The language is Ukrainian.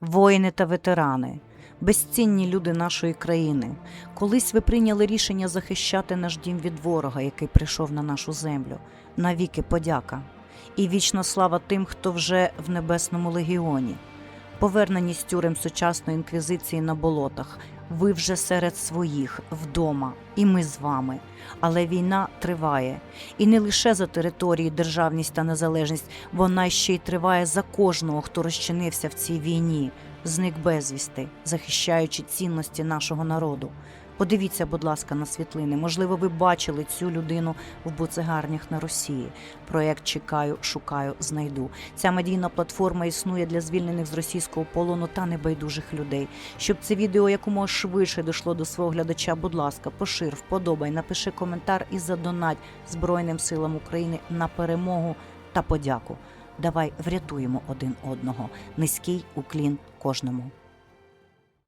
Воїни та ветерани, безцінні люди нашої країни, колись ви прийняли рішення захищати наш дім від ворога, який прийшов на нашу землю. Навіки подяка. І вічна слава тим, хто вже в Небесному легіоні. Повернені з тюрем сучасної інквізиції на болотах. Ви вже серед своїх, вдома, і ми з вами. Але війна триває. І не лише за території, державність та незалежність, вона ще й триває за кожного, хто розчинився в цій війні, зник безвісти, захищаючи цінності нашого народу. Подивіться, будь ласка, на світлини. Можливо, ви бачили цю людину в буцегарнях на Росії. Проєкт «Чекаю, шукаю, знайду». Ця медійна платформа існує для звільнених з російського полону та небайдужих людей. Щоб це відео якомога швидше дійшло до свого глядача, будь ласка, пошир, вподобай, напиши коментар і задонать Збройним силам України на перемогу та подяку. Давай врятуємо один одного. Низький уклін кожному.